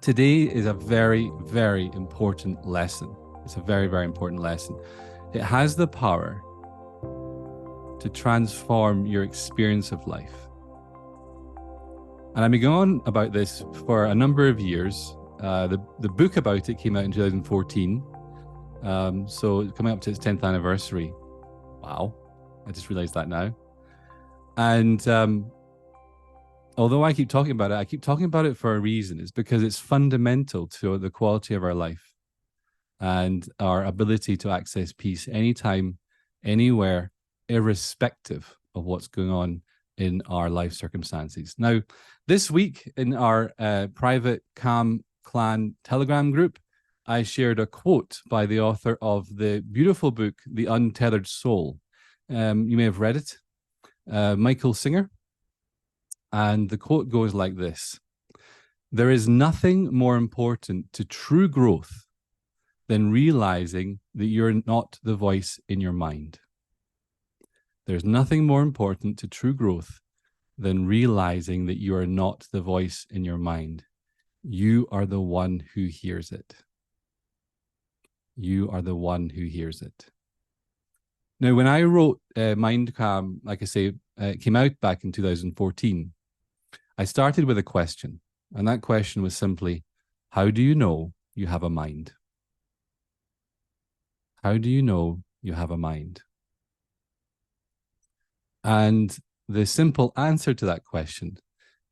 Today is a very, very important lesson. It's a very, very important lesson. It has the power to transform your experience of life. And I've been going on about this for a number of years. The book about it came out in 2014. So coming up to its 10th anniversary. Wow. I just realized that now. And although I keep talking about it, I keep talking about it for a reason. It's because it's fundamental to the quality of our life and our ability to access peace anytime, anywhere, irrespective of what's going on in our life circumstances. Now, this week in our private Calm Clan Telegram group, I shared a quote by the author of the beautiful book, The Untethered Soul. You may have read it, Michael Singer. And the quote goes like this: "There is nothing more important to true growth than realizing that you're not the voice in your mind." There's nothing more important to true growth than realizing that you are not the voice in your mind. You are the one who hears it. You are the one who hears it. Now, when I wrote Mind Calm, like I say, it came out back in 2014. I started with a question, and that question was simply, how do you know you have a mind? How do you know you have a mind? And the simple answer to that question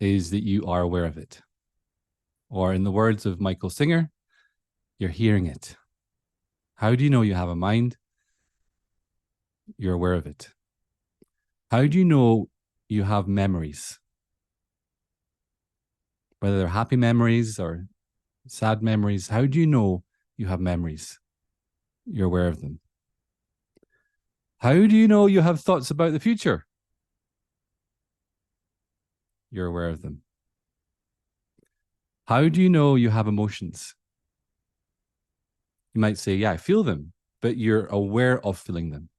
is that you are aware of it. Or in the words of Michael Singer, you're hearing it. How do you know you have a mind? You're aware of it. How do you know you have memories? Whether they're happy memories or sad memories, how do you know you have memories? You're aware of them. How do you know you have thoughts about the future? You're aware of them. How do you know you have emotions? You might say, yeah, I feel them, but you're aware of feeling them.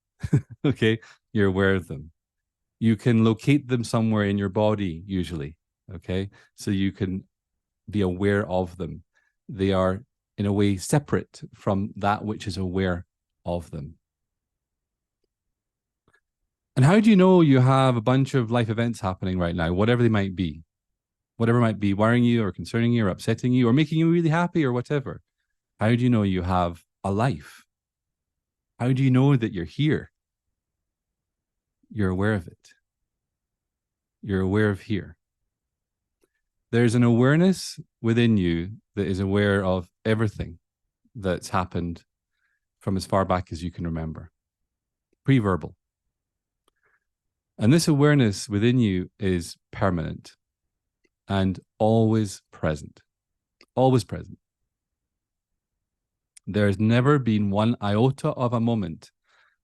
Okay, you're aware of them. You can locate them somewhere in your body, usually. Okay, so you can be aware of them. They are, in a way, separate from that which is aware of them. And how do you know you have a bunch of life events happening right now, whatever they might be? Whatever might be worrying you or concerning you or upsetting you or making you really happy or whatever. How do you know you have a life? How do you know that you're here? You're aware of it. You're aware of here. There's an awareness within you that is aware of everything that's happened from as far back as you can remember, pre-verbal. And this awareness within you is permanent and always present, always present. There's never been one iota of a moment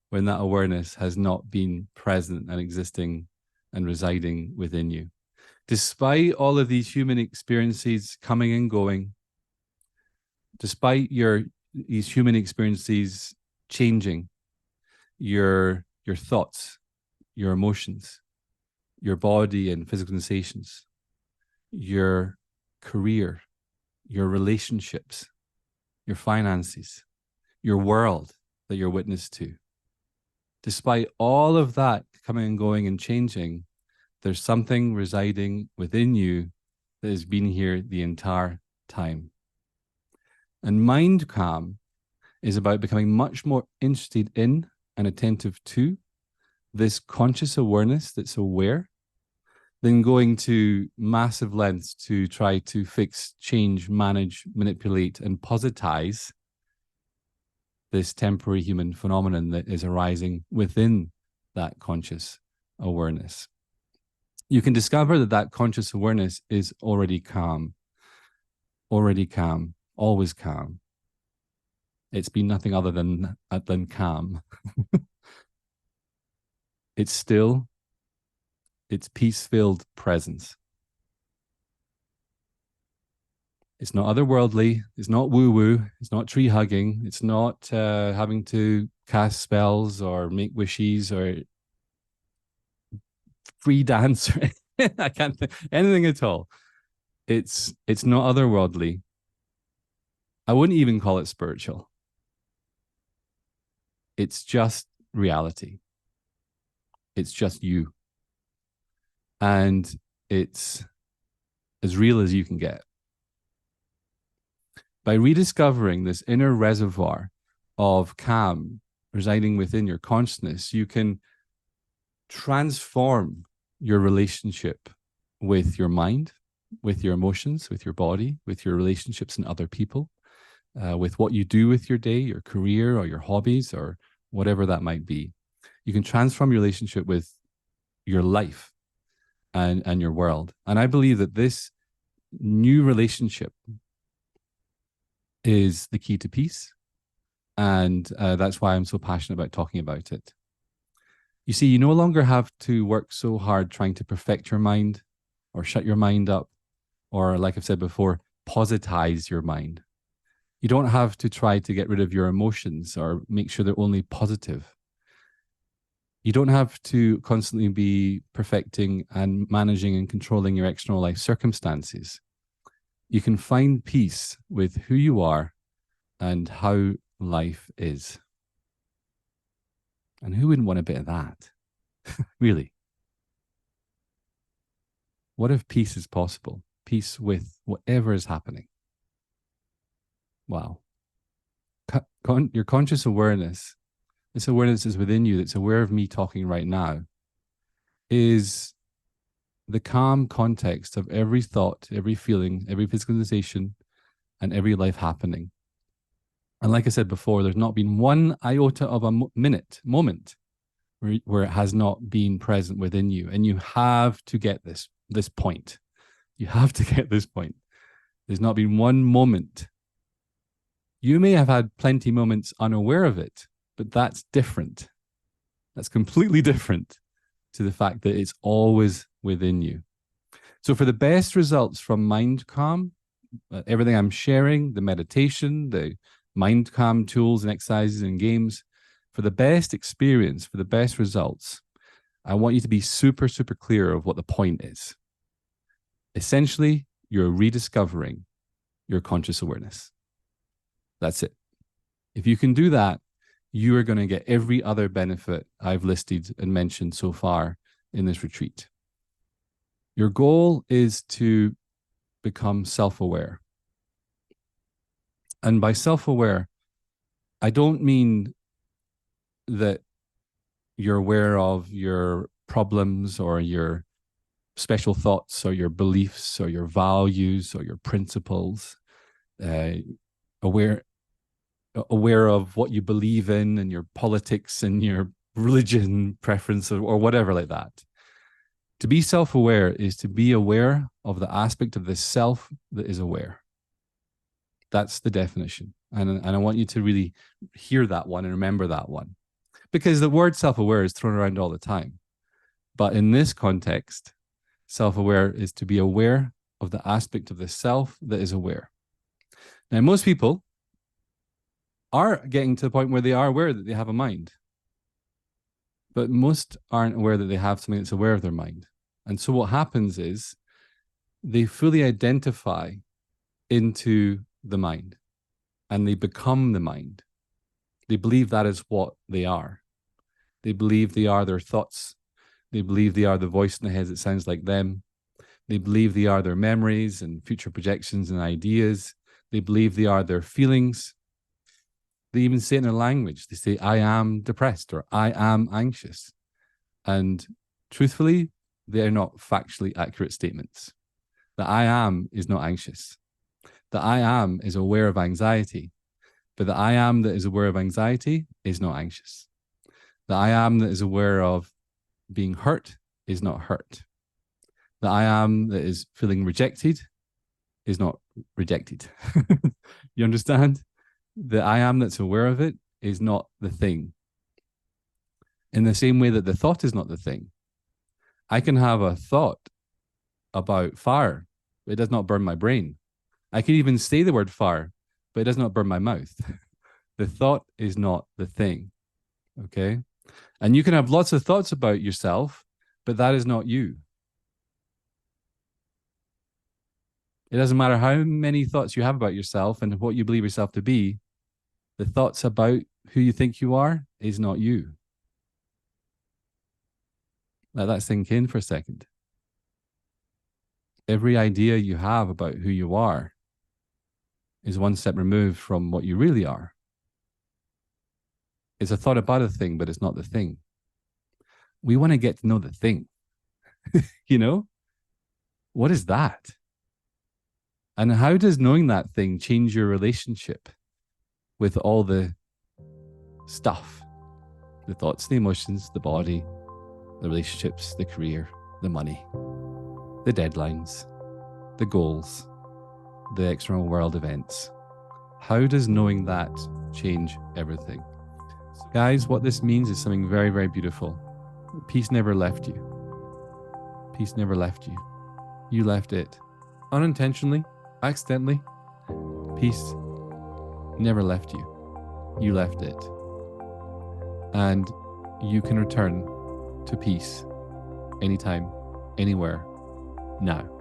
when that awareness has not been present and existing and residing within you. Despite all of these human experiences coming and going, despite these human experiences changing, your thoughts, your emotions, your body and physical sensations, your career, your relationships, your finances, your world that you're witness to. Despite all of that coming and going and changing, there's something residing within you that has been here the entire time. And Mind Calm is about becoming much more interested in and attentive to this conscious awareness that's aware than going to massive lengths to try to fix, change, manage, manipulate, and positize this temporary human phenomenon that is arising within that conscious awareness. You can discover that that conscious awareness is already calm, always calm. It's been nothing other than calm. It's still, it's peace-filled presence. It's not otherworldly. It's not woo-woo. It's not tree hugging. It's not having to cast spells or make wishes or free dance. I can't think anything at all. It's not otherworldly. I wouldn't even call it spiritual. It's just reality. It's just you. And it's as real as you can get. By rediscovering this inner reservoir of calm residing within your consciousness, you can transform your relationship with your mind, with your emotions, with your body, with your relationships and other people, with what you do with your day, your career, or your hobbies, or whatever that might be. You can transform your relationship with your life and your world. And I believe that this new relationship is the key to peace. And that's why I'm so passionate about talking about it. You see, you no longer have to work so hard trying to perfect your mind or shut your mind up, or like I've said before, positize your mind. You don't have to try to get rid of your emotions or make sure they're only positive. You don't have to constantly be perfecting and managing and controlling your external life circumstances. You can find peace with who you are and how life is. And who wouldn't want a bit of that? Really? What if peace is possible? Peace with whatever is happening. Wow. Your conscious awareness, this awareness is within you, that's aware of me talking right now, is the calm context of every thought, every feeling, every physical sensation, and every life happening. And like I said before, there's not been one iota of a moment where it has not been present within you. And you have to get this point. You have to get this point. There's not been one moment. You may have had plenty moments unaware of it, but that's different. That's completely different to the fact that it's always within you. So for the best results from mind calm, everything I'm sharing, the meditation, the mind calm tools and exercises and games, for the best experience, for the best results, I want you to be super, super clear of what the point is. Essentially, you're rediscovering your conscious awareness. That's it. If you can do that, you are going to get every other benefit I've listed and mentioned so far in this retreat. Your goal is to become self-aware. And by self-aware, I don't mean that you're aware of your problems or your special thoughts or your beliefs or your values or your principles, aware of what you believe in and your politics and your religion preference or whatever like that. To be self-aware is to be aware of the aspect of the self that is aware. That's the definition. And I want you to really hear that one and remember that one. Because the word self-aware is thrown around all the time. But in this context, self-aware is to be aware of the aspect of the self that is aware. Now, most people are getting to the point where they are aware that they have a mind. But most aren't aware that they have something that's aware of their mind. And so what happens is they fully identify into the mind and they become the mind. They believe that is what they are. They believe they are their thoughts. They believe they are the voice in the head that sounds like them. They believe they are their memories and future projections and ideas. They believe they are their feelings. They even say it in their language. They say, I am depressed or I am anxious. And truthfully, they're not factually accurate statements. The I am is not anxious. The I am is aware of anxiety. But the I am that is aware of anxiety is not anxious. The I am that is aware of being hurt is not hurt. The I am that is feeling rejected is not rejected. You understand? The I am that's aware of it is not the thing. In the same way that the thought is not the thing. I can have a thought about fire, but it does not burn my brain. I can even say the word fire, but it does not burn my mouth. The thought is not the thing. Okay? And you can have lots of thoughts about yourself, but that is not you. It doesn't matter how many thoughts you have about yourself and what you believe yourself to be, the thoughts about who you think you are is not you. Let that sink in for a second. Every idea you have about who you are is one step removed from what you really are. It's a thought about a thing, but it's not the thing. We want to get to know the thing. You know, what is that? And how does knowing that thing change your relationship with all the stuff, the thoughts, the emotions, the body, the relationships, the career, the money, the deadlines, the goals, the external world events? How does knowing that change everything? So guys, what this means is something very, very beautiful. Peace never left you. Peace never left you. You left it. Unintentionally, accidentally. Peace never left you. You left it. And you can return to peace anytime, anywhere, now.